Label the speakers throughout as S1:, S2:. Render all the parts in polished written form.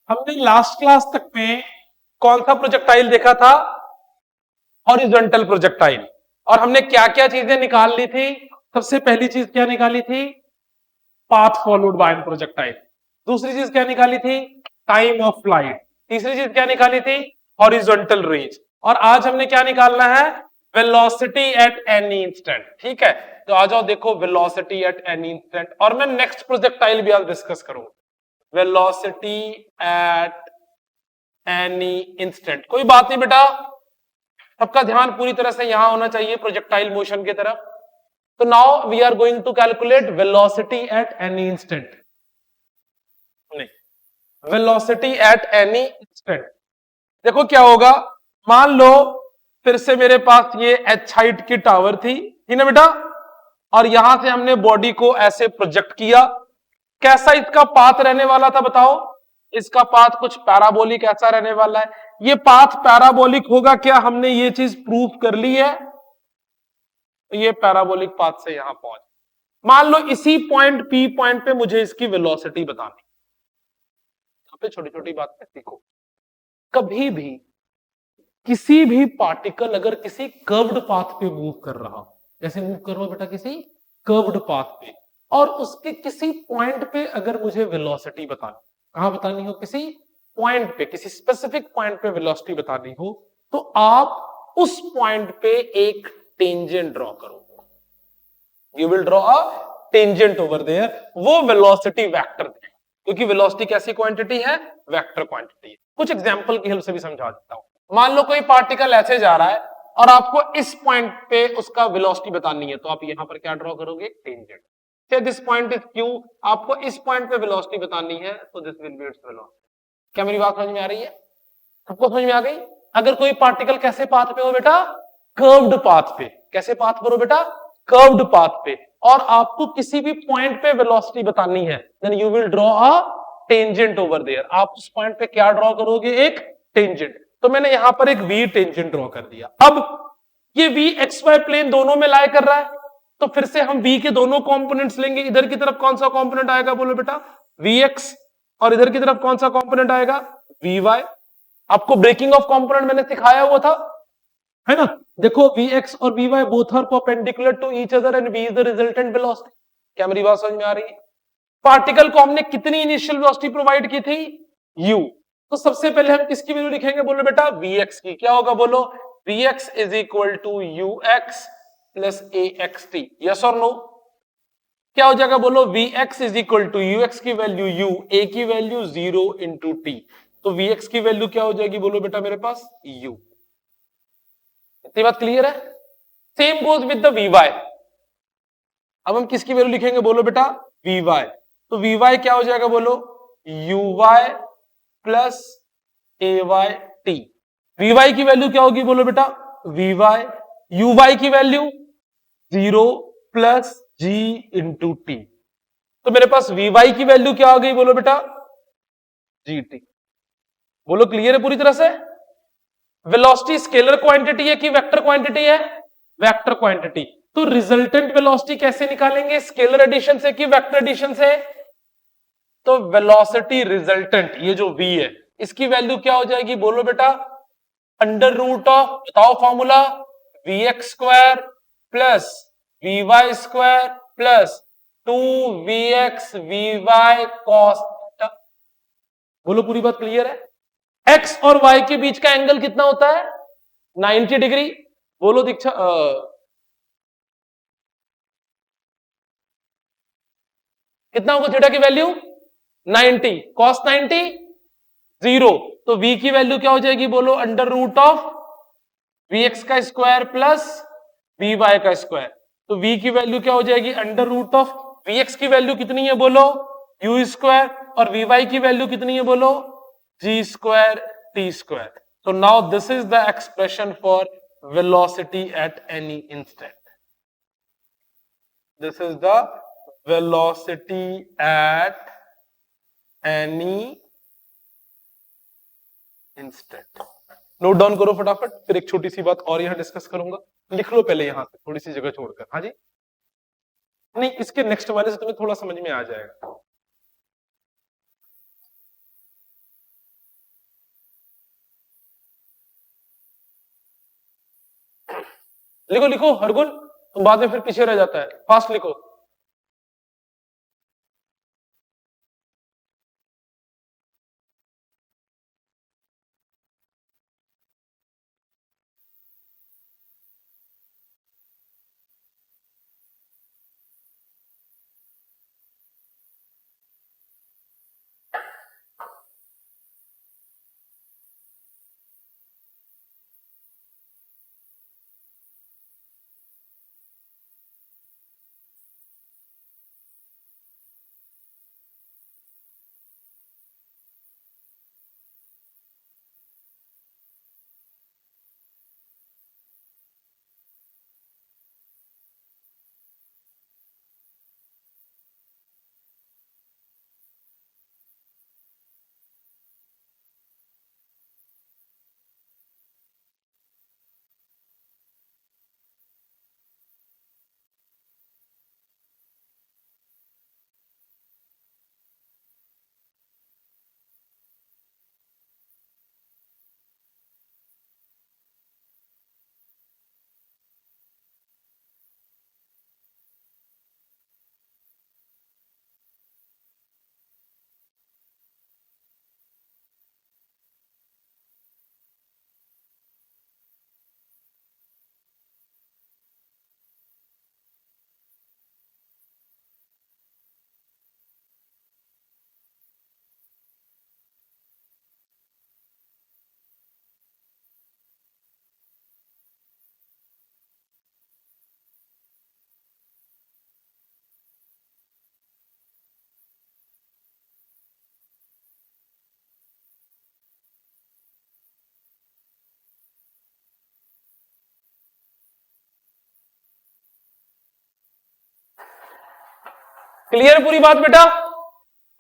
S1: हमने last class तक में कौन सा प्रोजेक्टाइल देखा था? Horizontal projectile. और हमने क्या क्या चीजें निकाल ली थी? सबसे पहली चीज क्या निकाली थी? Path followed by an projectile. दूसरी चीज क्या निकाली थी? Time of flight. तीसरी चीज क्या निकाली थी? Horizontal range. और आज हमने क्या निकालना है? Velocity at any instant. ठीक है, तो आ जाओ देखो वेलोसिटी एट एनी इंस्टेंट। और मैं नेक्स्ट प्रोजेक्टाइल भी आज डिस्कस करूंगा, वेलोसिटी एट एनी इंस्टेंट। कोई बात नहीं बेटा, सबका ध्यान पूरी तरह से यहां होना चाहिए प्रोजेक्टाइल मोशन की तरफ। तो now we are going to calculate velocity at any instant. नहीं, वेलोसिटी एट एनी इंस्टेंट। देखो क्या होगा, मान लो फिर से मेरे पास ये h हाइट की टावर थी, ठीक है बेटा, और यहां से हमने बॉडी को ऐसे प्रोजेक्ट किया। कैसा इसका पाथ रहने वाला था बताओ? इसका पाथ कुछ पैराबोलिक ऐसा रहने वाला है। ये पाथ पैराबोलिक होगा क्या? हमने ये चीज प्रूफ कर ली है। ये पैराबोलिक पाथ से यहां पहुंच, मान लो इसी पॉइंट पी पॉइंट पे मुझे इसकी वेलोसिटी बतानी। यहां पे छोटी छोटी बातें सीखो। कभी भी किसी भी पार्टिकल अगर किसी कर्व्ड पाथ पे मूव कर रहा, जैसे मूव कर रहा हो बेटा किसी कर्व्ड पाथ पे, और उसके किसी पॉइंट पे अगर मुझे वेलोसिटी बतानी, कहां बतानी हो? किसी पॉइंट पे, किसी स्पेसिफिक पॉइंट पे वेलोसिटी बतानी हो, तो आप उस पॉइंट पे एक टेंजेंट ड्रॉ करो। You will draw a tangent over there. वो वेलोसिटी वेक्टर, क्योंकि वेलोसिटी कैसी क्वांटिटी है? वेक्टर क्वांटिटी है। कुछ एग्जांपल की हेल्प से भी समझा देता हूं। मान लो कोई पार्टिकल ऐसे जा रहा है और आपको इस पॉइंट पे उसका वेलोसिटी बतानी है, तो आप यहां पर क्या ड्रॉ करोगे? टेंजेंट। से दिस पॉइंट इज क्यू, आपको इस पॉइंट पे वेलोसिटी बतानी है, तो this will be its velocity. क्या मेरी बात समझ में आ रही है? सबको समझ में आ गई? अगर कोई पार्टिकल कैसे पाथ पे हो बेटा? कर्व्ड पाथ पे। कैसे पाथ पर हो बेटा? कर्व्ड पाथ पे। और आपको किसी भी पॉइंट पे वेलोसिटी बतानी है, then you will draw a tangent over there. आप उस पॉइंट पे क्या ड्रॉ करोगे? एक टेंजेंट। तो मैंने यहां पर एक वी टेंजेंट ड्रॉ कर दिया। अब ये वी एक्स वाई प्लेन दोनों में लाई कर रहा है, तो फिर से हम वी के दोनों कंपोनेंट्स लेंगे। इधर की तरफ कौन सा कंपोनेंट आएगा बोलो बेटा? V X. और इधर की तरफ कौन सा कंपोनेंट आएगा? V Y. आपको ब्रेकिंग ऑफ कंपोनेंट मैंने सिखाया हुआ था, है ना? देखो Vx और Vy both are perpendicular to each other and V is the resultant velocity. क्या मेरी बात समझ में आ रही है? पार्टिकल को हमने कितनी इनिशियल वेलोसिटी प्रोवाइड की थी? u। तो सबसे पहले हम किसकी वैल्यू लिखेंगे बोलो बेटा? Vx की। क्या होगा बोलो? Vx is equal to ux plus axt। Yes और नो? क्या हो जाएगा बोलो? Vx is equal to ux की वैल्यू u, a की वैल्यू 0 इंटू t। तो Vx की वैल्यू क्या हो जाएगी बोलो बेटा मेरे पास? u। इतनी बात क्लियर है? Same goes with the Vy। अब हम किसकी वैल्यू लिखेंगे बोलो बेटा? Vy। तो Vy क्या हो जाएगा बोलो? uy plus ayt। Vy की वैल्यू क्या होगी बोलो बेटा? Vy। uy की value 0 plus g into T. तो मेरे पास Vy की वैल्यू क्या हो गई बोलो बेटा? gt। बोलो क्लियर है पूरी तरह से? वेलोसिटी स्केलर क्वांटिटी है कि वेक्टर क्वांटिटी है? Vector quantity. तो रिजल्टेंट वेलोसिटी कैसे निकालेंगे? स्केलर एडिशन से कि वेक्टर एडिशन से? तो वेलोसिटी रिजल्टेंट, ये जो v है, इसकी वैल्यू क्या हो जाएगी बोलो बेटा? अंडर रूट ऑफ, बताओ formula, vx square plus vy square plus 2vx vy cos theta. बोलो पूरी बात क्लियर है? x और y के बीच का एंगल कितना होता है? 90 डिग्री। बोलो दीक्षा, कितना होगा थीटा की वैल्यू? 90। cos 90 0। तो v की वैल्यू क्या हो जाएगी बोलो? अंडर रूट ऑफ vx का स्क्वायर प्लस vy का स्क्वायर। तो v की वैल्यू क्या हो जाएगी? अंडर रूट ऑफ vx की वैल्यू कितनी है बोलो? u square. और vy की वैल्यू कितनी है बोलो? g square t square. So now this is the expression for velocity at any instant. This is the velocity at any instant. Note down करो फटाफट, फिर एक छोटी सी बात और यहां डिस्कस करूंगा। लिख लो पहले यहां से थोड़ी सी जगह छोड़कर। हाँ जी, नहीं इसके नेक्स्ट वाले से तुम्हें थोड़ा समझ में आ जाएगा। लिखो लिखो हरगुन, तो बाद में फिर पीछे रह जाता है, फास्ट लिखो। क्लियर पूरी बात बेटा?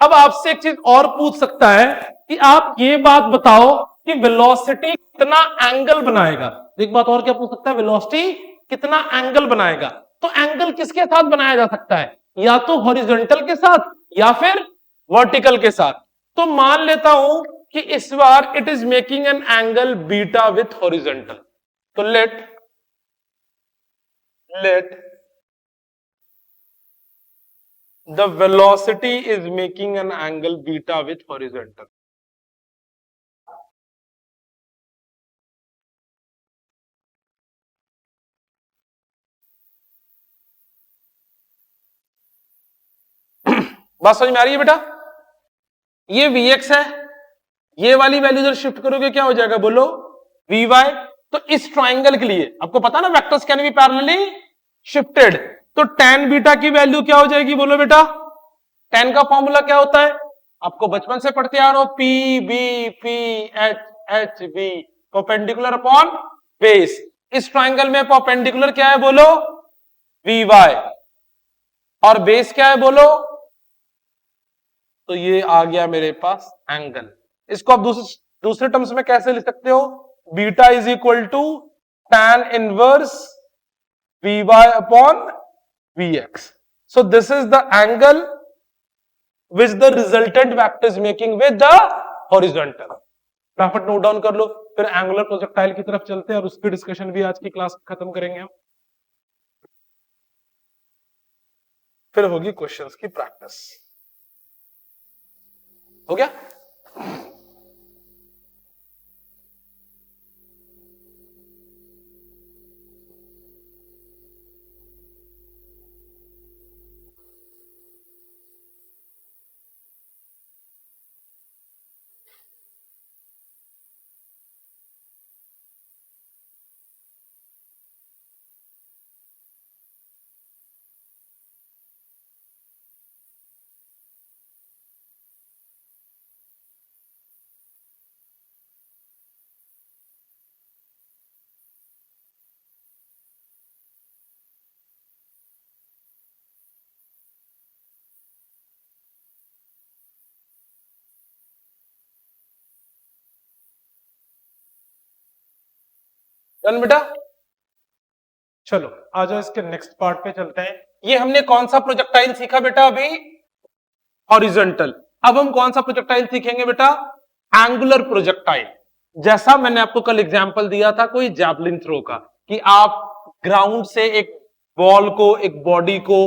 S1: अब आपसे एक चीज और पूछ सकता है कि आप ये बात बताओ कि वेलोसिटी कितना एंगल बनाएगा। एक बात और क्या पूछ सकता है, वेलोसिटी कितना एंगल बनाएगा। तो एंगल किसके साथ बनाया जा सकता है, या तो हॉरिजॉन्टल के साथ या फिर वर्टिकल के साथ। तो मान लेता हूं कि इस बार it is making an angle beta with horizontal. तो let the velocity is making an angle beta with horizontal. बात समझ में आ रही है बेटा? ये Vx है, ये वाली वैल्यू जब शिफ्ट करोगे क्या हो जाएगा बोलो, Vy। तो इस ट्राइंगल के लिए आपको पता ना vectors can be parallelly shifted, तो tan बीटा की वैल्यू क्या हो जाएगी बोलो बेटा? tan का फॉर्मूला क्या होता है, आपको बचपन से पढ़ते आ रहे हो, P B P H H B, perpendicular upon base. इस ट्राइंगल में परपेंडिकुलर क्या है बोलो, वी वाई, और बेस क्या है बोलो, तो ये आ गया मेरे पास एंगल। इसको आप दूसरे टर्म्स में कैसे लिख सकते हो, beta is equal to tan inverse V Y upon V X. So this is the angle which the resultant vector is making with the horizontal। फटाफट नोट डाउन कर लो, फिर एंगुलर प्रोजेक्टाइल की तरफ चलते हैं और उसकी डिस्कशन भी आज की क्लास खत्म करेंगे हम, फिर होगी क्वेश्चंस की प्रैक्टिस। हो गया? डन बेटा? चलो आ जाओ इसके नेक्स्ट पार्ट पे चलते हैं। ये हमने कौन सा प्रोजेक्टाइल सीखा बेटा अभी, हॉरिजॉन्टल। अब हम कौन सा प्रोजेक्टाइल सीखेंगे बेटा, एंगुलर प्रोजेक्टाइल। जैसा मैंने आपको कल एग्जांपल दिया था कोई जैवलिन थ्रो का, कि आप ग्राउंड से एक बॉल को, एक बॉडी को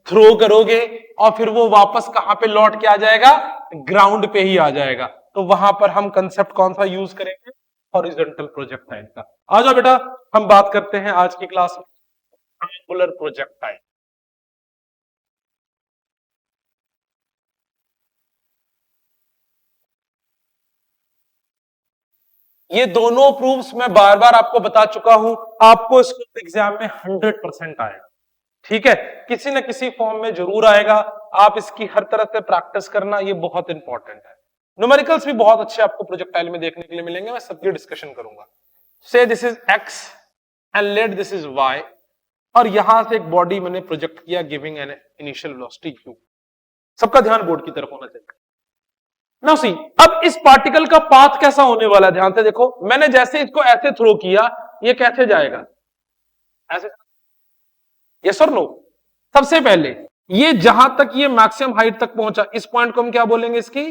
S1: थ्रो करोगे और फिर वो वापस कहां पे लौट के आ जाएगा, ग्राउंड पे ही आ जाएगा। तो वहां पर हम कंसेप्ट कौन सा यूज करेंगे, हॉरिजॉन्टल प्रोजेक्टाइल का। आ जाओ बेटा, हम बात करते हैं आज की क्लास में ट्रायंगुलर प्रोजेक्टाइल। ये दोनों प्रूफ्स मैं बार बार आपको बता चुका हूं, आपको इसको एग्जाम में 100% आएगा। ठीक है, किसी न किसी फॉर्म में जरूर आएगा। आप इसकी हर तरह से प्रैक्टिस करना, ये बहुत इंपॉर्टेंट है। न्यूमेरिकल्स भी बहुत अच्छे आपको प्रोजेक्टाइल में देखने के लिए मिलेंगे, मैं सबकी डिस्कशन करूंगा। Say this is X and let this is Y, और यहां से एक बॉडी मैंने प्रोजेक्ट किया giving an initial velocity q। सबका ध्यान बोर्ड की तरफ होना चाहिए। नाउ सी, अब इस पार्टिकल का पाथ कैसा होने वाला है, ध्यान से देखो। मैंने जैसे इसको ऐसे थ्रो किया, ये कैसे जाएगा, ऐसे। यस और नो? सबसे पहले ये जहां तक ये मैक्सिमम हाइट तक पहुंचा, इस पॉइंट को हम क्या बोलेंगे, इसकी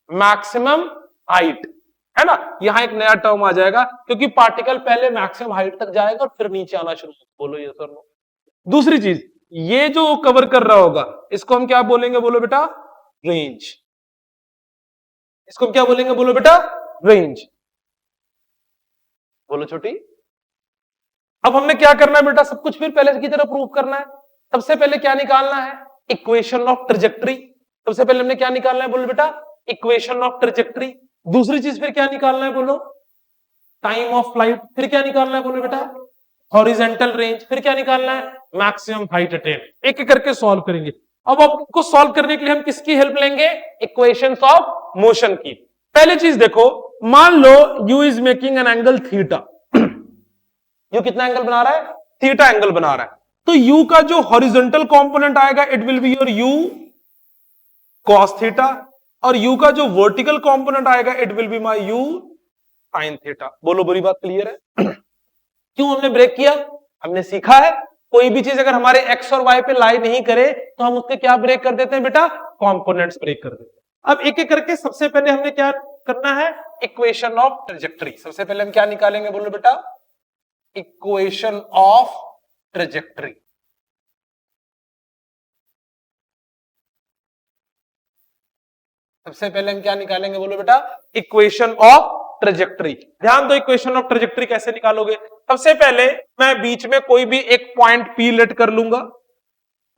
S1: मैक्सिमम हाइट, है ना। यहां एक नया टर्म आ जाएगा, क्योंकि पार्टिकल पहले मैक्सिमम हाइट तक जाएगा और फिर नीचे आना शुरू। बोलो यस और नो? दूसरी चीज, ये जो कवर कर रहा होगा, इसको हम क्या बोलेंगे, बोलो बेटा, रेंज। इसको हम क्या बोलेंगे, बोलो बेटा, रेंज। बोलो छोटी। अब हमने क्या करना है बेटा, सब कुछ फिर पहले की तरह प्रूव करना है। सबसे पहले क्या निकालना है, इक्वेशन ऑफ ट्रेजेक्टरी। सबसे पहले हमने क्या निकालना है, बोलो बेटा, इक्वेशन ऑफ ट्रेजेक्टरी। दूसरी चीज फिर क्या निकालना है, बोलो, टाइम ऑफ फ्लाइट। फिर क्या निकालना है, बोलो बेटा, हॉरिजेंटल रेंज। फिर क्या निकालना है, मैक्सिमम हाइट अटेन। एक एक करके सॉल्व करेंगे। अब आपको सॉल्व करने के लिए हम किसकी हेल्प लेंगे, इक्वेशंस ऑफ मोशन की। पहली चीज देखो, मान लो u is making an angle theta. You कितना एंगल बना रहा है, थीटा एंगल बना रहा है। तो u का जो हॉरिजॉन्टल कंपोनेंट आएगा, it will be your u cos theta, और u का जो वर्टिकल कंपोनेंट आएगा, it will be my u sin theta. बोलो, बुरी बात क्लियर है? क्यों हमने ब्रेक किया, हमने सीखा है कोई भी चीज अगर हमारे x और y पे लाई नहीं करे तो हम उसके क्या ब्रेक कर देते हैं बेटा, कंपोनेंट्स ब्रेक कर देते हैं। अब एक एक करके सबसे पहले हमने क्या करना है, इक्वेशन ऑफ ट्रेजेक्टरी। सबसे पहले हम क्या निकालेंगे, बोलो बेटा, इक्वेशन ऑफ ट्रेजेक्टरी। सबसे पहले हम क्या निकालेंगे, बोलो बेटा, इक्वेशन ऑफ ट्रेजेक्टरी। ध्यान दो, इक्वेशन ऑफ ट्रेजेक्टरी कैसे निकालोगे। सबसे पहले मैं बीच में कोई भी एक पॉइंट P लेट कर लूंगा,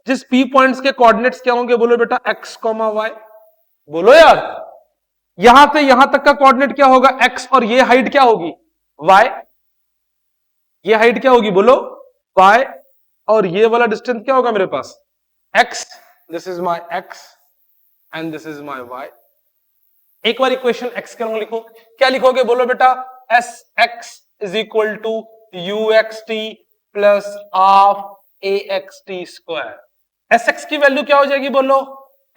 S1: जिस P पॉइंट्स के कोऑर्डिनेट्स क्या होंगे, बोलो बेटा, x, y। बोलो यार, यहां से यहां तक का कोऑर्डिनेट क्या होगा, x, और ये हाइट क्या होगी, y। ये हाइट क्या होगी, बोलो, y, और ये वाला डिस्टेंस क्या होगा मेरे पास, x। This is my x and this is my y। एक बार इक्वेशन x के रंग लिखो, क्या लिखोगे, बोलो बेटा, S X is equal to U X T plus half A X T square. S X की वैल्यू क्या हो जाएगी, बोलो,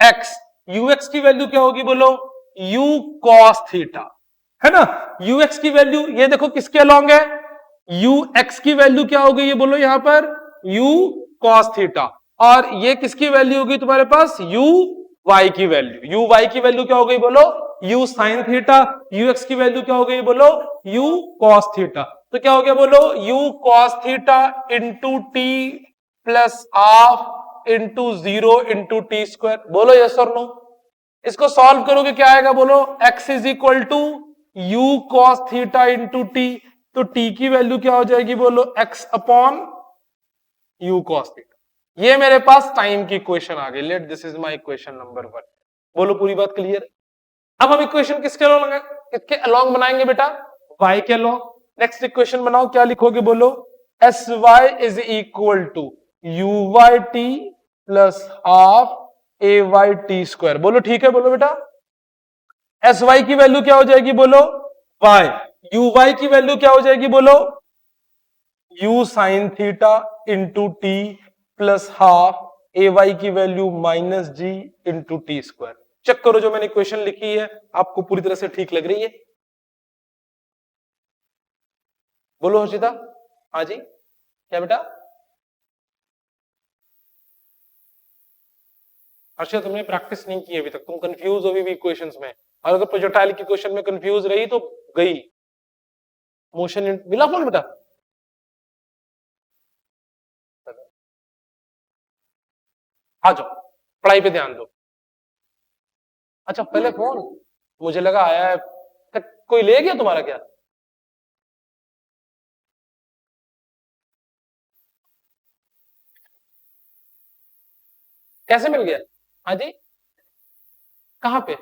S1: x। यू एक्स की वैल्यू क्या होगी, बोलो, u cos थीटा, है ना। यू एक्स की वैल्यू ये देखो किसके अलोंग है, यू एक्स की वैल्यू क्या होगी, ये बोलो यहां पर u cos थीटा, और ये किसकी वैल्यू होगी तुम्हारे पास, u y की वैल्यू। u y की वैल्यू क्या हो गई, बोलो, u sin theta. u x की वैल्यू क्या हो गई, बोलो, u cos थीटा। तो क्या हो गया, बोलो, u cos theta into T plus half into 0 into T square. बोलो यस और नो? इसको सॉल्व करोगे क्या आएगा, बोलो, x is equal to U cos theta into T. तो t की वैल्यू क्या हो जाएगी, बोलो, x upon u cos theta. ये मेरे पास टाइम की इक्वेशन आ गई। Let this is my equation number 1। बोलो, पूरी बात क्लियर? अब हम इक्वेशन किसके अलोंग बनाएंगे बेटा, y के अलोंग। नेक्स्ट इक्वेशन बनाओ, क्या लिखोगे, बोलो, S Y is equal to U Y T plus half A Y T square. बोलो ठीक है, बोलो बेटा, एस वाई की वैल्यू क्या हो जाएगी, बोलो, y। यू वाई की वैल्यू क्या हो जाएगी, बोलो, u sine theta into T plus half A Y की value minus G into T square. Check करो जो मैंने इक्वेशन लिखी है आपको पूरी तरह से ठीक लग रही है? बोलो हर्षिता। हाँ जी, क्या बेटा? हर्षिता, तुमने प्रैक्टिस नहीं की अभी तक, तुम कंफ्यूज हो भी इक्वेशंस में, और अगर प्रोजेक्टाइल की क्वेश्चन में कंफ्यूज रही तो गई। मोशन मिला फोन बेटा? आ जाओ, पढ़ाई पे ध्यान दो। अच्छा पहले फोन, मुझे लगा आया है, कोई ले गया तुम्हारा क्या? कैसे मिल गया? हाँ जी, कहाँ पे?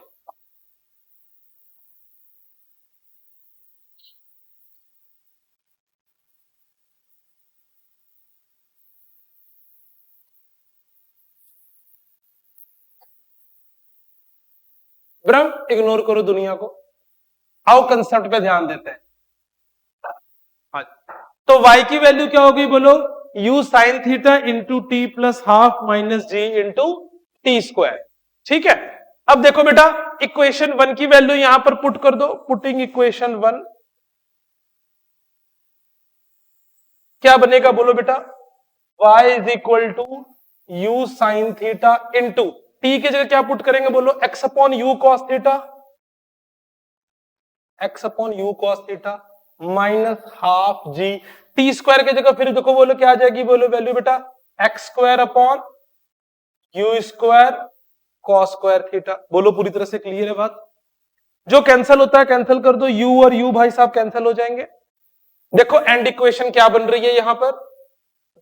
S1: ब्रह्म, इग्नोर करो दुनिया को, आओ कंसेप्ट पे ध्यान देते हैं। हाँ, तो y की वैल्यू क्या होगी बोलो? u sine theta into T plus half minus G into T square. ठीक है, अब देखो बेटा, इक्वेशन वन की वैल्यू यहां पर पुट कर दो। पुटिंग इक्वेशन वन, क्या बनेगा बोलो बेटा? y is equal to U sine theta into T की जगह क्या पुट करेंगे बोलो? x upon U cos theta, x upon U cos theta minus half G. T square की जगह फिर देखो बोलो क्या आ जाएगी बोलो वैल्यू बेटा? X square upon you square cos square theta. बोलो पूरी तरह से क्लियर है बात? जो कैंसिल होता है कैंसिल कर दो, u और u भाई साहब कैंसिल हो जाएंगे। देखो एंड इक्वेशन क्या बन रही है यहां पर?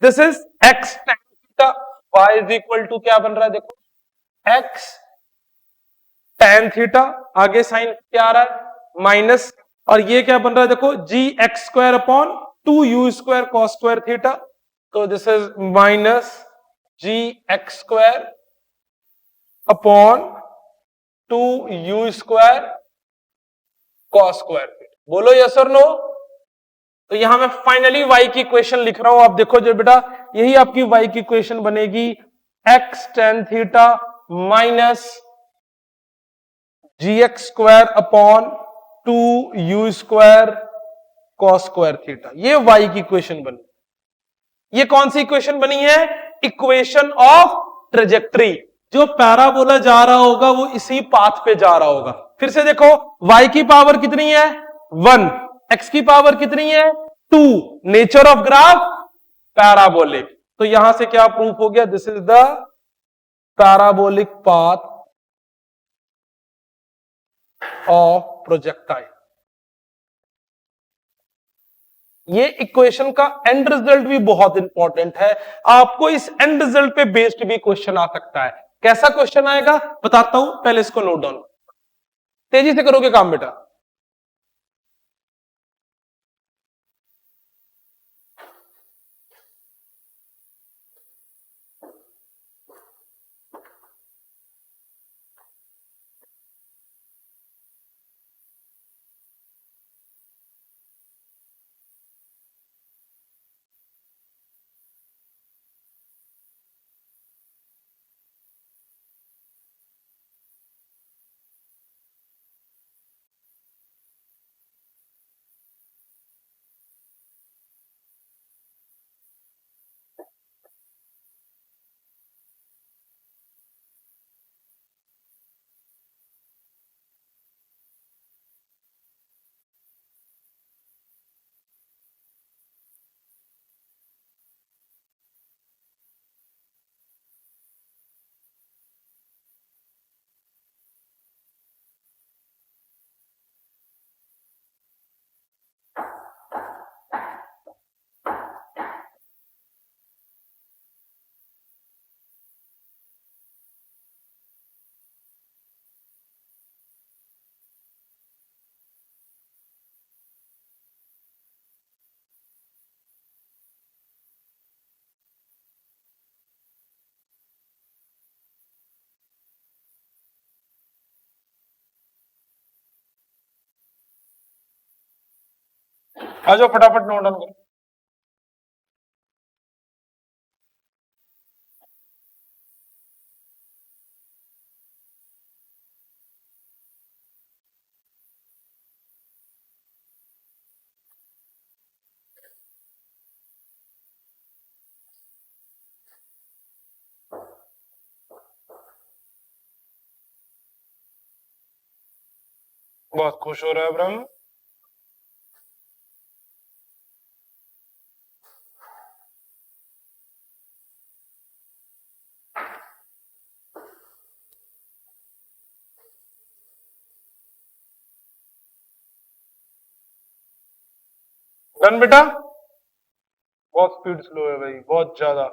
S1: This is x tan theta, y is equal to क्या बन रहा है देखो? x tan थीटा, आगे साइन क्या आ रहा है? माइनस, और ये क्या बन रहा है देखो? G X square upon two U square cos square theta. तो this is minus G X square upon two U square cos square theta. बोलो यस और नो? तो यहां मैं फाइनली y की इक्वेशन लिख रहा हूं, आप देखो जो बेटा, यही आपकी y की इक्वेशन बनेगी, x tan theta minus G X square upon two U square cos square theta. ये y की इक्वेशन बनी। ये कौन सी इक्वेशन बनी है? Equation of trajectory. जो पैराबोला जा रहा होगा वो इसी पाथ पे जा रहा होगा। फिर से देखो, y की पावर कितनी है? 1, x की पावर कितनी है? 2। Nature of graph parabolic. तो यहां से क्या प्रूफ हो गया? This is the parabolic path of projectile. ये इक्वेशन का एंड रिजल्ट भी बहुत इंपॉर्टेंट है। आपको इस एंड रिजल्ट पे बेस्ड भी क्वेश्चन आ सकता है। कैसा क्वेश्चन आएगा बताता हूं, पहले इसको नोट डाउन, तेजी से करोगे काम बेटा। आ जाओ फटाफट नोट डाउन करो। बहुत खुश हो रहा है ब्रह्म। डन बेटा, बहुत स्पीड स्लो है भाई, बहुत ज्यादा।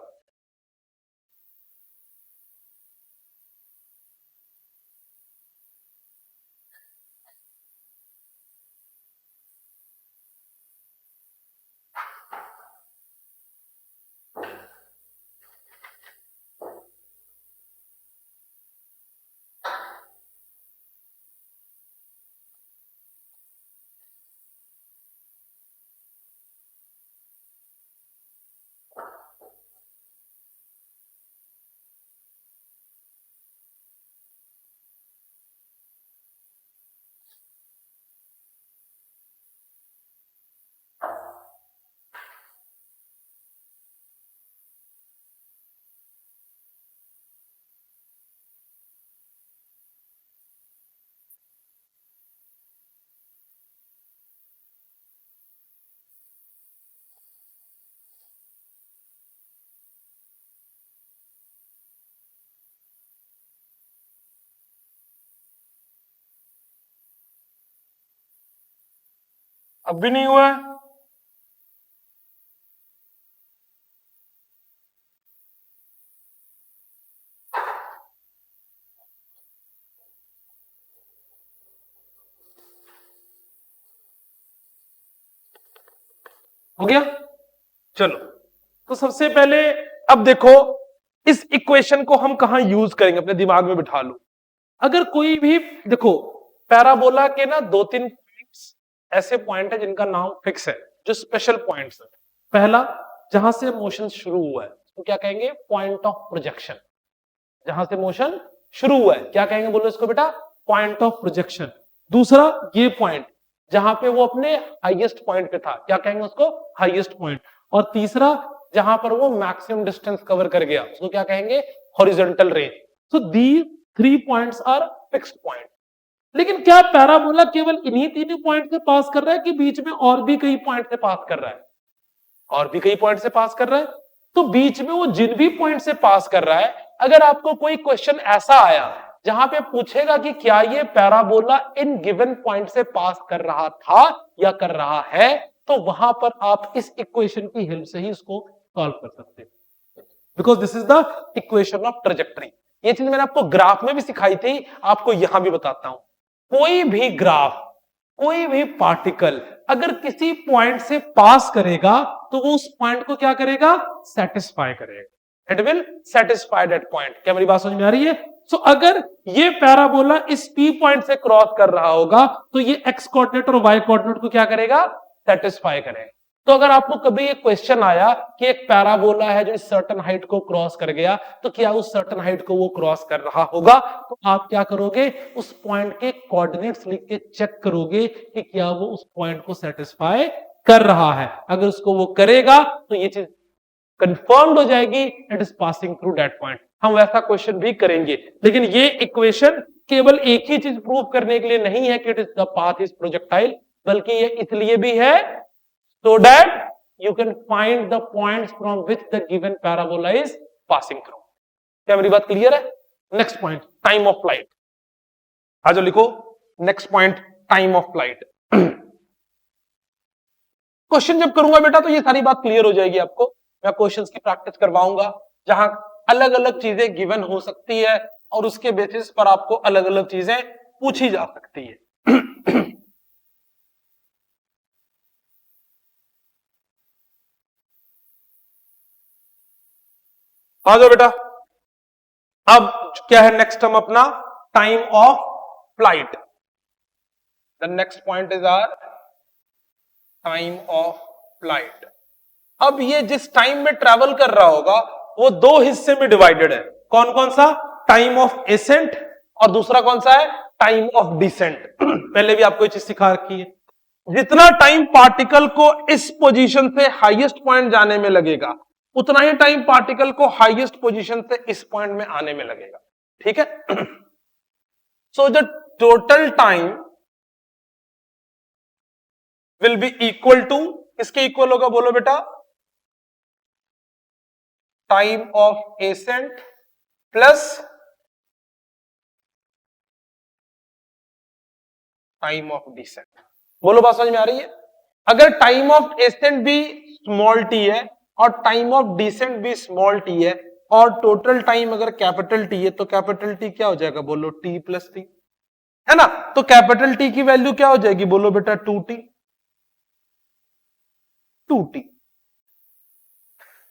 S1: अब भी नहीं हुआ है? हो गया? चलो, तो सबसे पहले अब देखो इस इक्वेशन को हम कहां यूज करेंगे, अपने दिमाग में बिठा लो। अगर कोई भी देखो पैराबोला के ना दो तीन पॉइंट्स ऐसे पॉइंट है जिनका नाम फिक्स है, जो स्पेशल पॉइंट्स है। पहला, जहां से मोशन शुरू हुआ है तो क्या कहेंगे, पॉइंट ऑफ प्रोजेक्शन। जहां से मोशन शुरू हुआ है क्या कहेंगे, बोलो इसको बेटा, पॉइंट ऑफ प्रोजेक्शन। दूसरा, ये पॉइंट जहां पे वो अपने हाईएस्ट पॉइंट पे था, क्या कहेंगे उसको, हाईएस्ट पॉइंट। और तीसरा, जहां पर वो मैक्सिमम डिस्टेंस कवर कर गया, उसको क्या कहेंगे, horizontal range. So the 3 points are fixed point. लेकिन क्या पैराबोला केवल इन्हीं 3 पॉइंट से पास कर रहा है कि बीच में और भी कई पॉइंट से पास कर रहा है, और भी कई पॉइंट से पास कर रहा है? तो बीच में वो जिन भी पॉइंट से पास कर रहा है, अगर आपको कोई क्वेश्चन ऐसा आया जहां पे पूछेगा कि क्या ये पैराबोला इन गिवन पॉइंट से पास कर रहा था या कर रहा है, तो वहां पर आप इस इक्वेशन की हेल्प से ही इसको सॉल्व कर सकते हैं, because this is the equation of trajectory. ये चीज मैंने आपको ग्राफ में भी सिखाई थी, आपको यहां भी बताता हूं। कोई भी ग्राफ, कोई भी पार्टिकल अगर किसी पॉइंट से पास करेगा तो वो उस पॉइंट को क्या करेगा, सेटिस्फाई करेगा। It will satisfy that point. क्या मेरी बात समझ में आ रही है? सो अगर ये पैराबोला इस पी पॉइंट से क्रॉस कर रहा होगा तो ये एक्स कोऑर्डिनेट और वाई कोऑर्डिनेट को क्या करेगा, सेटिस्फाई करेगा। तो अगर आपको कभी एक क्वेश्चन आया कि एक पैराबोला है जो इस सर्टेन हाइट को क्रॉस कर गया, तो क्या उस सर्टेन हाइट को वो क्रॉस कर रहा होगा, तो आप क्या करोगे, उस पॉइंट के कोऑर्डिनेट्स लिख के चेक करोगे कि क्या वो उस पॉइंट को सेटिस्फाई कर रहा है। अगर उसको वो करेगा तो ये चीज कंफर्म्ड हो जाएगी, it is passing through that point. हम वैसा क्वेश्चन भी करेंगे, लेकिन ये इक्वेशन केवल एक ही चीज प्रूव करने के लिए नहीं है कि it is the path is projectile, बल्कि ये इसलिए भी है so that you can find the points from which the given parabola is passing through। क्या मेरी बात क्लियर है? Next point, time of flight. आज लिखो next point, time of flight. Question जब करूंगा बेटा तो ये सारी बात क्लियर हो जाएगी आपको। मैं क्वेश्चंस की प्रैक्टिस करवाऊंगा जहां अलग अलग चीजें गिवन हो सकती है और उसके बेसिस पर आपको अलग अलग चीजें पूछी जा सकती है। आ जाओ बेटा। अब क्या है नेक्स्ट हम अपना, time of flight. The next point is our time of flight. अब ये जिस टाइम में ट्रेवल कर रहा होगा वो दो हिस्से में डिवाइडेड है। कौन कौन सा, टाइम ऑफ एसेंट और दूसरा कौन सा है, टाइम ऑफ डिसेंट। पहले भी आपको ये चीज सिखा रखी है। जितना टाइम पार्टिकल को इस पोजीशन से हाईएस्ट पॉइंट जाने में लगेगा, उतना ही टाइम पार्टिकल को हाईएस्ट पोजीशन से इस पॉइंट में आने में लगेगा। ठीक है? So the total time will be equal to, किसके इक्वल होगा बोलो बेटा, time of ascent plus time of descent. बोलो बात समझ में आ रही है? अगर टाइम ऑफ एसेंट भी स्मॉल टी है और टाइम ऑफ डिसेंट भी स्मॉल टी है और टोटल टाइम अगर कैपिटल टी है तो कैपिटल टी क्या हो जाएगा बोलो, टी प्लस टी, है ना। तो कैपिटल टी की वैल्यू क्या हो जाएगी बोलो बेटा, 2t, 2t।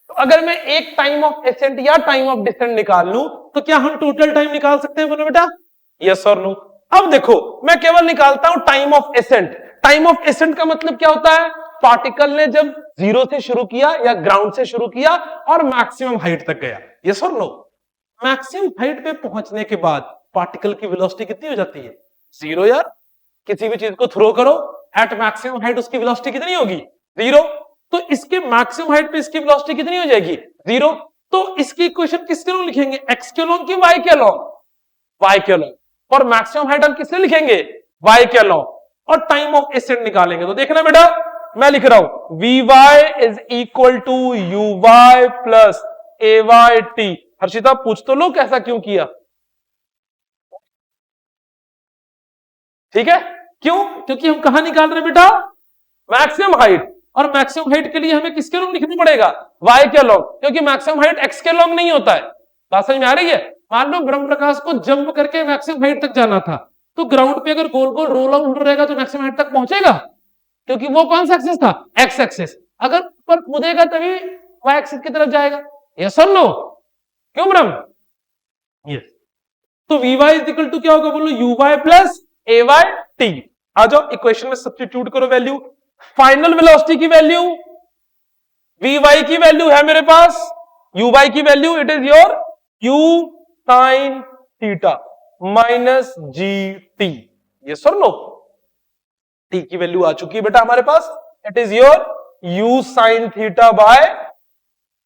S1: तो अगर मैं एक टाइम ऑफ एसेंट या टाइम ऑफ डिसेंट निकाल लूं तो क्या हम टोटल टाइम निकाल सकते हैं बोलो बेटा, यस और नो। अब देखो मैं केवल निकालता हूं time of ascent. Time of accent का मतलब क्या होता है, पार्टिकल ने जब जीरो से शुरू किया या ग्राउंड से शुरू किया और मैक्सिमम हाइट तक गया, यस और नो। मैक्सिमम हाइट पे पहुंचने के बाद पार्टिकल की वेलोसिटी कितनी हो जाती है, जीरो यार। किसी भी चीज को थ्रो करो एट मैक्सिमम हाइट, उसकी वेलोसिटी कितनी होगी, जीरो। तो इसके मैक्सिमम हाइट पे इसकी वेलोसिटी कितनी हो जाएगी, जीरो। तो इसकी इक्वेशन किसके लॉन्ग लिखेंगे, एक्स के लॉन्ग की वाई के लॉन्ग, वाई के लॉन्ग। और मैक्सिमम हाइट हम किससे लिखेंगे, वाई के लॉन्ग। और टाइम ऑफ एसेंट निकालेंगे तो देखना बेटा, मैं लिख रहा हूं V Y is equal to U Y plus A Y T. Harshita पूछ तो लो कैसा क्यों किया, ठीक है। क्यों, क्योंकि हम कहां निकाल रहे हैं बेटा, मैक्सिमम हाइट। और मैक्सिमम हाइट के लिए हमें किसके लॉन्ग लिखना पड़ेगा, वाई के लॉन्ग, क्योंकि मैक्सिमम हाइट एक्स के लॉन्ग नहीं होता है। बात समझ में आ रही है। मान लो ब्रह्म प्रकाश को जंप करके मैक्सिमम हाइट तक जाना था, तो ग्राउंड पे अगर गोल गोल रोल आउट रहेगा तो मैक्सिमम हाइट तक पहुंचेगा, क्योंकि वो कौन सा एक्सिस था, एक्स एक्सिस। अगर ऊपर कूदेगा तभी वाई एक्सिस की तरफ जाएगा, यस और नो। क्यों ब्रह्म, यस। तो V Y is equal to क्या होगा बोलो, U Y plus A Y T. आ जाओ इक्वेशन में सब्स्टिट्यूट करो वैल्यू। फाइनल वेलोसिटी की वैल्यू, वी वाई की वैल्यू है मेरे पास, यू वाई की value it is your U sine theta minus G T, yes और नो। टी की वैल्यू आ चुकी है बेटा हमारे पास, it is your U sine theta by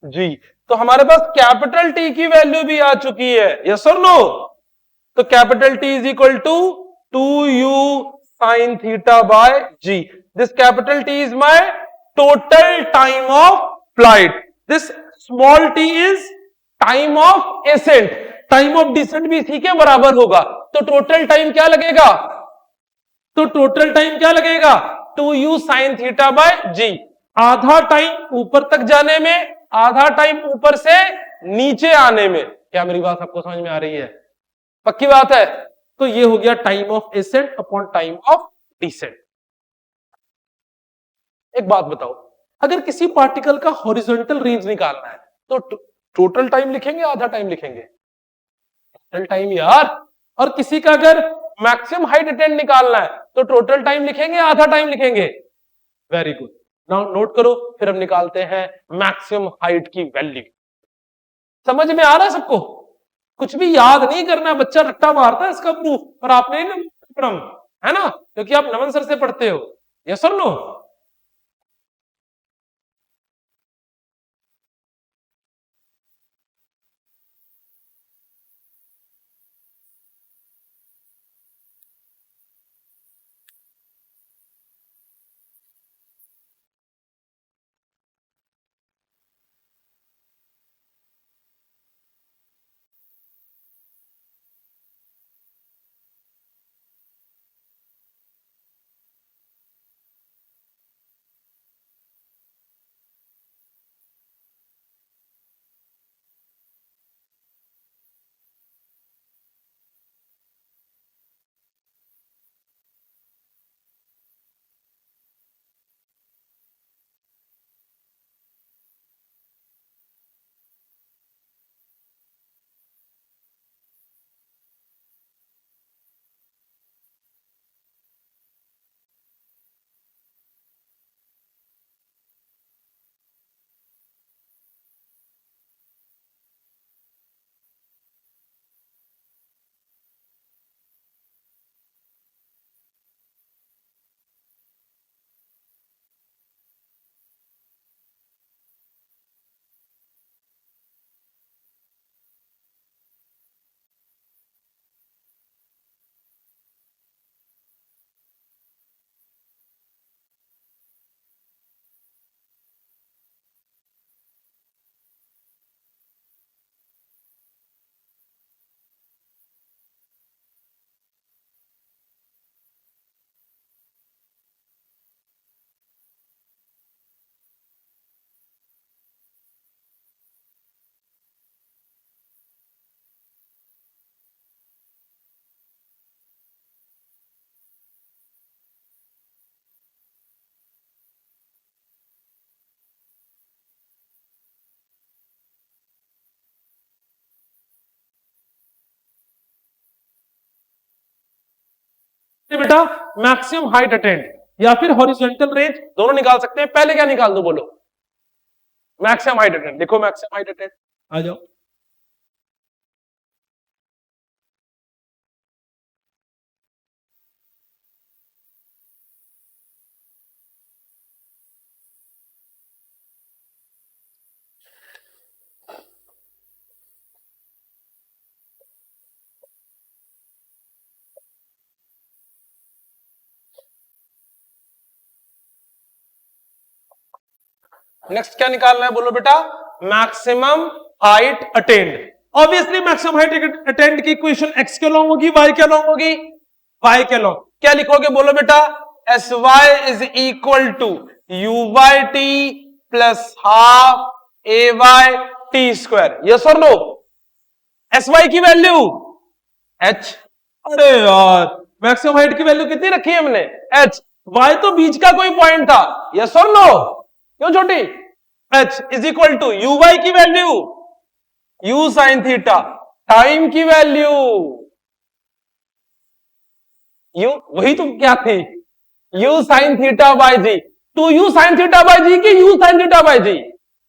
S1: G. तो हमारे पास कैपिटल टी की वैल्यू भी आ चुकी है, यस और नो। तो capital T is equal to 2u sine theta by G. This capital T is my total time of flight, this small T is time of ascent. Time of descent भी इसी के बराबर होगा, तो total time क्या लगेगा, तो total time क्या लगेगा, 2u साइन थीटा बाय जी। आधा टाइम ऊपर तक जाने में, आधा टाइम ऊपर से नीचे आने में। क्या मेरी बात आपको समझ में आ रही है, पक्की बात है। तो ये हो गया time of ascent upon time of descent. एक बात बताओ, अगर किसी पार्टिकल का हॉरिजॉन्टल रेंज निकालना है तो टोटल टाइम लिखेंगे आधा टाइम लिखेंगे, टोटल टाइम यार। और किसी का अगर मैक्सिमम हाइट अटेंड निकालना है तो टोटल टाइम लिखेंगे आधा टाइम लिखेंगे, वेरी गुड। नाउ नोट करो, फिर हम निकालते हैं मैक्सिमम हाइट की वैल्यू। समझ में आ रहा है सबको, कुछ भी याद नहीं करना, बच्चा रट्टा मारता है इसका प्रूफ, पर आपने नहीं, है ना, क्योंकि आप नमन सर से पढ़ते हो, यस और नो। बेटा मैक्सिमम हाइट अटेंड या फिर हॉरिजॉन्टल रेंज, दोनों निकाल सकते हैं। पहले क्या निकाल दो बोलो? Maximum height attained. देखो मैक्सिमम हाइट अटेंड, आ जाओ। नेक्स्ट क्या निकालना है बोलो बेटा? Maximum height attained. Obviously maximum height attained की इक्वेशन x के लॉन्ग होगी, y के लॉन्ग होगी, y के लॉन्ग। क्या लिखोगे बोलो बेटा? S Y is equal to U by T plus half A Y T square. Yes और नो? एस वाई की वैल्यू h। अरे यार मैक्सिमम हाइट की वैल्यू कितनी रखी है हमने? h। y तो बीच का कोई पॉइंट था। यस और नो? क्यों छोटी? h is equal to U Y की value u sine theta, time की वैल्यू u, वही तो क्या थी? u sine theta by G. Two U sine theta by G की u sine theta by G?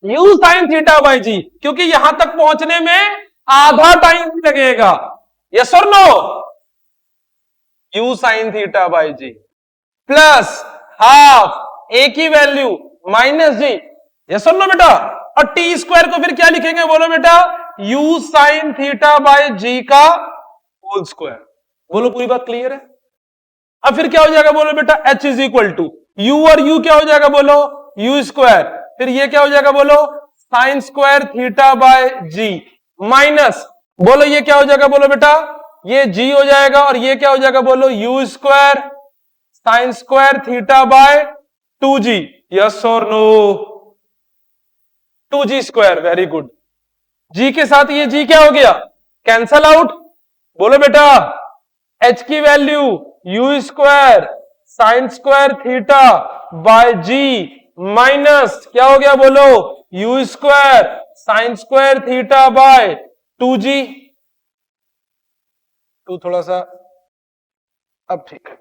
S1: u sine theta by G, क्योंकि यहां तक पहुंचने में आधा टाइम भी लगेगा। यस और no? u sine theta by g plus half a की वैल्यू माइनस जी। यस और नो बेटा? और टी स्क्वायर को फिर क्या लिखेंगे बोलो बेटा? u साइन थीटा बाई जी का होल स्क्वायर। बोलो पूरी बात क्लियर है? अब फिर क्या हो जाएगा बोलो बेटा? h is equal to U, और u क्या हो जाएगा बोलो? u square. फिर ये क्या हो जाएगा बोलो? Sine square theta by ji minus, बोलो ये क्या हो जाएगा बोलो बेटा? ये g हो जाएगा, और ये क्या हो जाएगा बोलो? u square sine square theta by 2g। Yes और no? 2g square, very good. g के साथ ये g क्या हो गया? Cancel out. बोलो बेटा h की value u square sine square theta by ji minus क्या हो गया बोलो? u square sine square theta by 2g। तू थोड़ा सा अब ठीक है।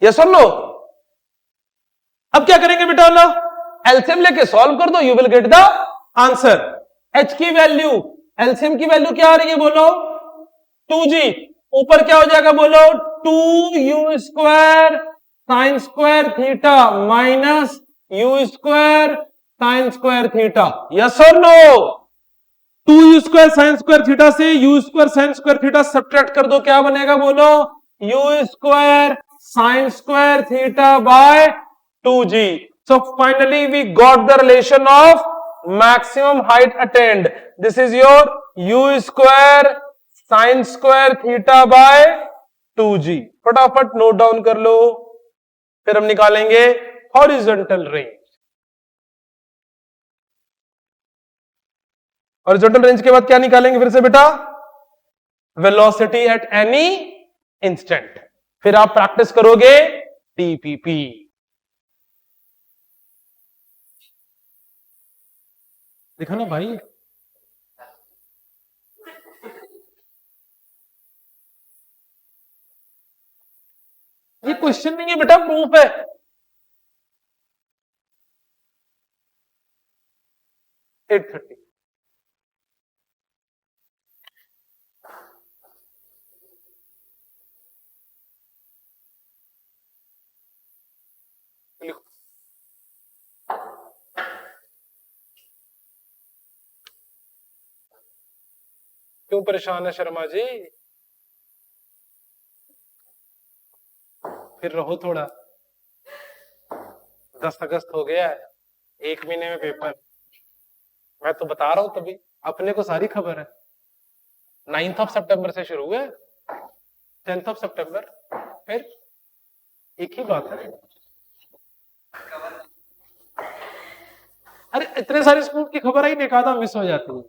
S1: यस और नो? अब क्या करेंगे बेटा? ना एलसीएम लेके सॉल्व कर दो, you will get the answer. h की वैल्यू, एलसीएम की वैल्यू क्या आ रही है बोलो? 2g। ऊपर क्या हो जाएगा बोलो? 2u square sine square theta minus u square sine square theta. Yes और no? 2u square sine square theta से u square sine square theta subtract कर दो, क्या बनेगा बोलो? u square sine square theta by 2g। So finally we got the relation of maximum height attained. This is your u square sin square theta by 2g। फटाफट note down कर लो। फिर हम निकालेंगे हॉरिजॉन्टल रेंज। हॉरिजॉन्टल रेंज के बाद क्या निकालेंगे फिर से बेटा? Velocity at any instant. फिर आप प्रैक्टिस करोगे टीपीपी। देखा ना भाई? ये क्वेश्चन नहीं है बेटा, प्रूफ है। एट 30। क्यों परेशान है शर्मा जी? फिर रहो थोड़ा। 10 अगस्त हो गया है, 1 महीने में पेपर। मैं तो बता रहा हूं तभी, अपने को सारी खबर है। 9th ऑफ सितंबर से शुरू हुआ है, 10th ऑफ सितंबर। फिर एक ही बात है। अरे इतने सारे स्कूल की खबर आई, एक आधा मिस हो जाती है।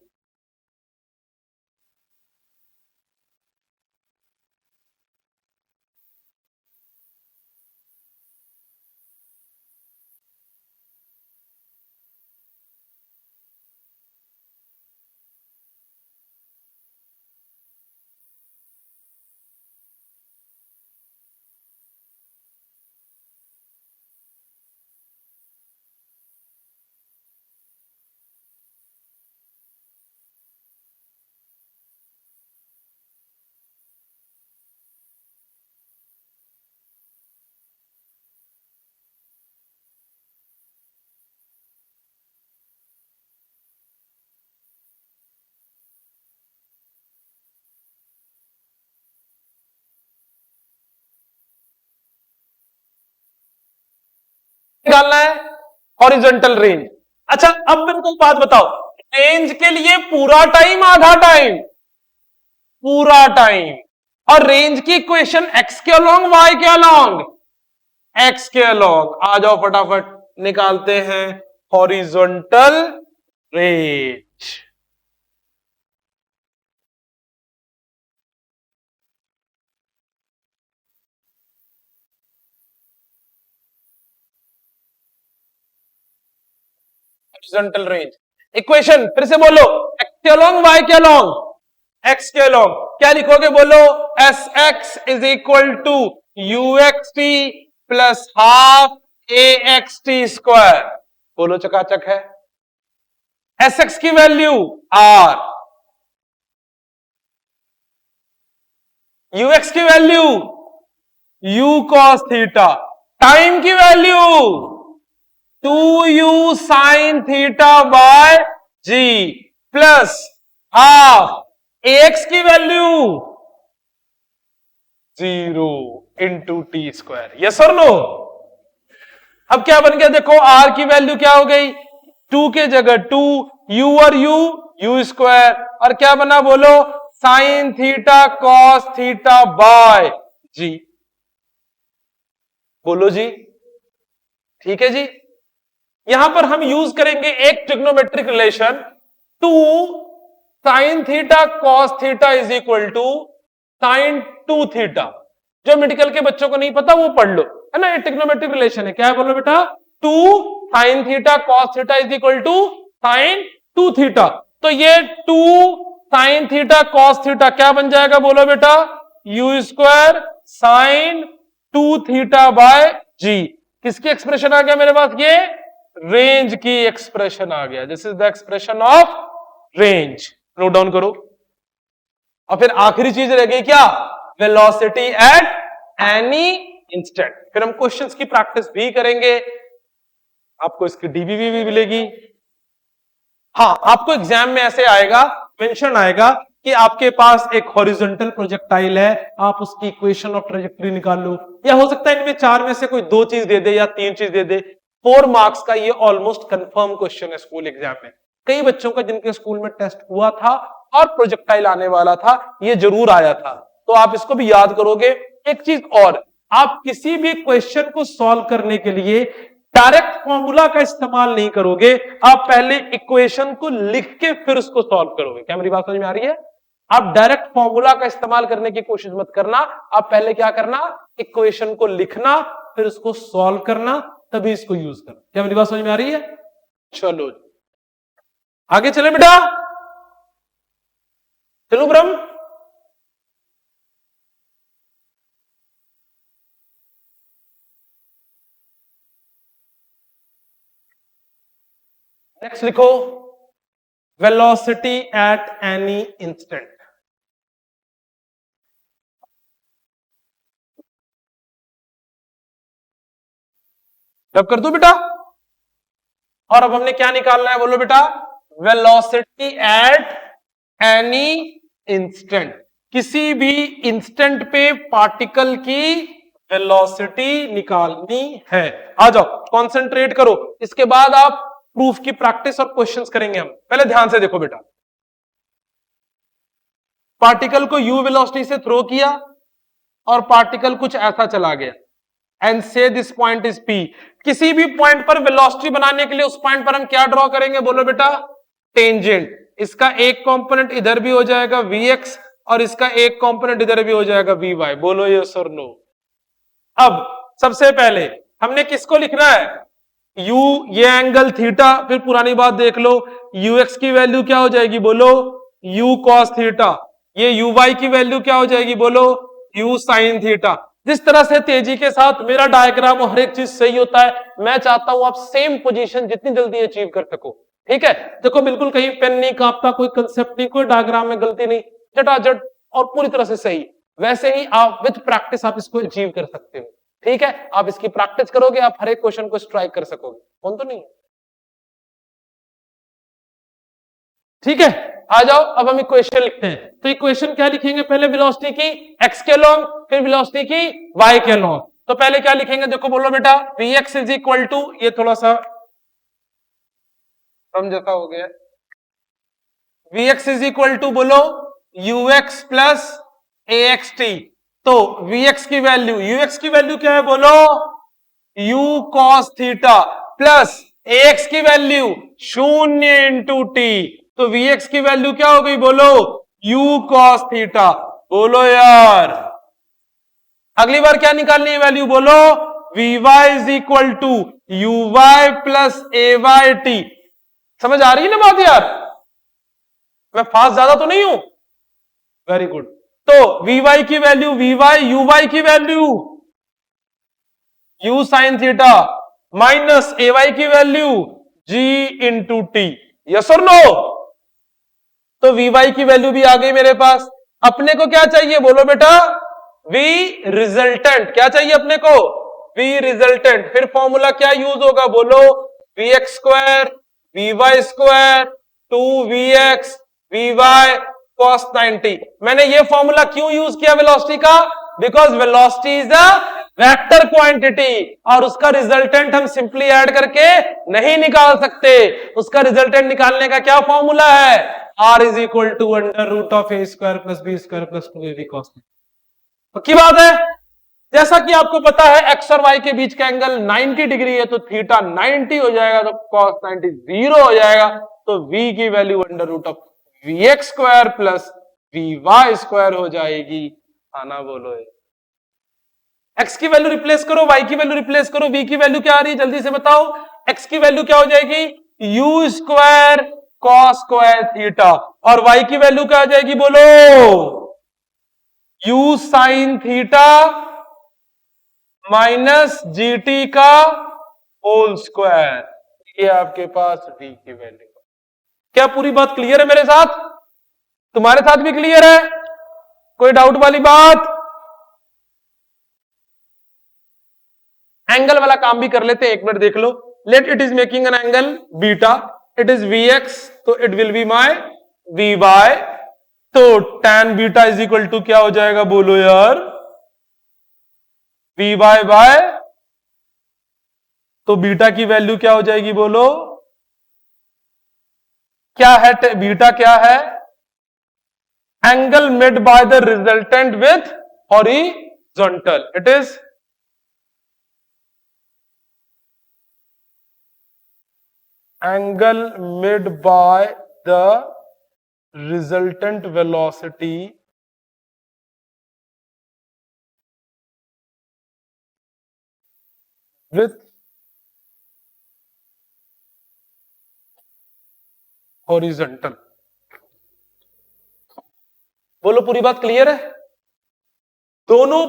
S1: Horizontal range. अच्छा अब मेरे को एक बात बताओ, रेंज के लिए पूरा टाइम आधा टाइम? पूरा टाइम। और रेंज की इक्वेशन एक्स के अलोंग वाई के अलोंग? एक्स के अलोंग। आ जाओ फटाफट निकालते हैं horizontal range. Horizontal range equation फिर से बोलो, एक्स के अलोंग वाई के अलोंग? एक्स के अलोंग। क्या लिखोगे बोलो? S X is equal to U X T plus half A X T square. बोलो चकाचक है। एस एक्स की वैल्यू आर, यू एक्स की value U cos theta, time की value 2u sine theta by g plus half x की value 0 into T square. Yes और no? अब क्या बन गया देखो, आर की वैल्यू क्या हो गई? 2 के जगह 2, यू और यू स्क्वायर, और क्या बना बोलो? Sine theta cos theta by g. बोलो जी, ठीक है जी। यहां पर हम यूज करेंगे एक trigonometric relation, 2 sine theta cos theta is equal to sine 2 theta. जो मेडिकल के बच्चों को नहीं पता वो पढ़ लो, है ना। ये ट्रिग्नोमेट्रिक रिलेशन है। क्या है बोलो बेटा? 2 sine theta cos theta is equal to sine 2 theta. तो ये 2 साइन थीटा कॉस थीटा क्या बन जाएगा बोलो बेटा? U square sine 2 theta by g. किसकी एक्सप्रेशन आ गया मेरे पास? ये रेंज की एक्सप्रेशन आ गया। This is the expression of range. Note down करो। और फिर आखिरी चीज रह गई क्या? Velocity at any instant. फिर हम क्वेश्चंस की प्रैक्टिस भी करेंगे, आपको इसकी डीबीवी भी मिलेगी। हाँ, आपको एग्जाम में ऐसे आएगा, मेंशन आएगा कि आपके पास एक हॉरिजॉन्टल प्रोजेक्टाइल है, आप उसकी इक्वेशन ऑफ ट्रेजेक्टरी निकाल लो। या हो सकता है इनमें 4 में से कोई 2 चीज दे दे या 3 चीज दे दे। 4 मार्क्स का ये ऑलमोस्ट कंफर्म क्वेश्चन है स्कूल एग्जाम में। कई बच्चों का जिनके स्कूल में टेस्ट हुआ था और प्रोजेक्टाइल आने वाला था, ये जरूर आया था, तो आप इसको भी याद करोगे। एक चीज और, आप किसी भी क्वेश्चन को सॉल्व करने के लिए डायरेक्ट फॉर्मूला का इस्तेमाल नहीं करोगे, आप पहले इक्वेशन को लिख के फिर उसको सॉल्व करोगे। क्या मेरी बात समझ में आ रही है? आप डायरेक्ट फॉर्मूला का इस्तेमाल करने की कोशिश मत करना, आप पहले क्या करना? इक्वेशन को लिखना, फिर उसको सॉल्व करना, तभी इसको यूज करना। क्या मेरी बात समझ में आ रही है? चलो आगे चले बेटा, चलो ब्रह्म। नेक्स्ट लिखो, वेलोसिटी एट एनी इंस्टेंट। रब कर दो बेटा। और अब हमने क्या निकालना है बोलो बेटा? Velocity at any instant. किसी भी इंस्टेंट पे पार्टिकल की वेलोसिटी निकालनी है। आ जाओ, कंसंट्रेट करो। इसके बाद आप प्रूफ की प्रैक्टिस और क्वेश्चंस करेंगे हम। पहले ध्यान से देखो बेटा, पार्टिकल को यू वेलोसिटी से थ्रो किया और पार्टिकल कुछ ऐसा चला गया, एंड से दिस पॉइंट इज पी। किसी भी पॉइंट पर वेलोसिटी बनाने के लिए उस पॉइंट पर हम क्या ड्रॉ करेंगे बोलो बेटा? टेंजेंट। इसका एक कंपोनेंट इधर भी हो जाएगा Vx और इसका एक कंपोनेंट इधर भी हो जाएगा Vy। बोलो यस और नो? अब सबसे पहले हमने किसको लिखना है? u, ये एंगल थीटा। फिर पुरानी बात देख लो, ux की वैल्यू क्या हो जाएगी बोलो? u cos theta. ये uy की वैल्यू क्या हो जाएगी बोलो? u sin theta. जिस तरह से तेजी के साथ मेरा डायग्राम और हर एक चीज सही होता है, मैं चाहता हूं आप सेम पोजीशन जितनी जल्दी अचीव कर सको। ठीक है, देखो बिल्कुल कहीं पेन नहीं कांपता, कोई कंसेप्ट नहीं, कोई डायग्राम में गलती नहीं, झटाझट और पूरी तरह से सही। वैसे ही आप विद प्रैक्टिस आप इसको अचीव कर सकते हो। ठीक है, आप इसकी प्रैक्टिस करोगे, आप हर एक क्वेश्चन को स्ट्राइक कर सकोगे। कौन तो नहीं? ठीक है, आ जाओ अब हम इक्वेशन लिखते हैं। तो इक्वेशन क्या लिखेंगे? पहले वेलोसिटी की एक्स के लॉन्ग, फिर वेलोसिटी की वाई के लॉन्ग। तो पहले क्या लिखेंगे देखो बोलो बेटा? Vx इज इक्वल टू, ये थोड़ा सा सम जैसा हो गया। Vx इज इक्वल टू बोलो ux प्लस axt। तो Vx की वैल्यू, ux की वैल्यू क्या है बोलो, u cos theta plus ax की वैल्यू 0 इंटू टी। तो Vx की वैल्यू क्या हो गई बोलो, u cos थीटा। बोलो यार, अगली बार क्या निकालनी है वैल्यू बोलो, Vy is equal to uy plus ay t। समझ आ रही है ना बात यार, मैं फास्ट ज्यादा तो नहीं हूं, वेरी गुड। तो Vy की वैल्यू, uy की value u sine theta minus ay की value g into T. Yes और नो? तो Vy की वैल्यू भी आ गई मेरे पास। अपने को क्या चाहिए बोलो बेटा, V रिजल्टेंट। क्या चाहिए अपने को, V रिजल्टेंट। फिर फॉर्मूला क्या यूज होगा बोलो, Vx square Vy square 2Vx Vy cos 90। मैंने ये फॉर्मूला क्यों यूज किया वेलोसिटी का, because velocity is a vector quantity और उसका रिजल्टेंट हम सिंपली ऐड करके नहीं निकाल सकते। उसका रिजल्टेंट निकालने का क्या फॉर्मूला है, R is equal to under root of A square plus B square plus 2ab cos। पक्की बात है। जैसा कि आपको पता है एक्स और वाई के बीच का एंगल 90 डिग्री है, तो थीटा 90 हो जाएगा, तो cos 90 0 हो जाएगा। तो v की value under root of vx square plus vy square हो जाएगी। आना बोलो, x की वैल्यू रिप्लेस करो, y की वैल्यू रिप्लेस करो, v की वैल्यू क्या आ रही है जल्दी से बताओ। x की वैल्यू क्या हो जाएगी, u square cos square theta, और y की वैल्यू क्या आ जाएगी बोलो, u sine theta minus GT का होल स्क्वायर। ये आपके पास v की वैल्यू। क्या पूरी बात क्लियर है मेरे साथ, तुम्हारे साथ भी क्लियर है, कोई डाउट वाली बात? एंगल वाला काम भी कर लेते हैं, एक मिनट देख लो। Let it is making an angle beta, it is Vx, तो it will be my Vy। तो tan beta is equal to क्या हो जाएगा बोलो यार, Vy बाय, तो बीटा की वैल्यू क्या हो जाएगी बोलो, क्या है बीटा, क्या है, angle made by the resultant with horizontal. It is angle made by the resultant velocity with horizontal। बोलो पूरी बात क्लियर है? दोनों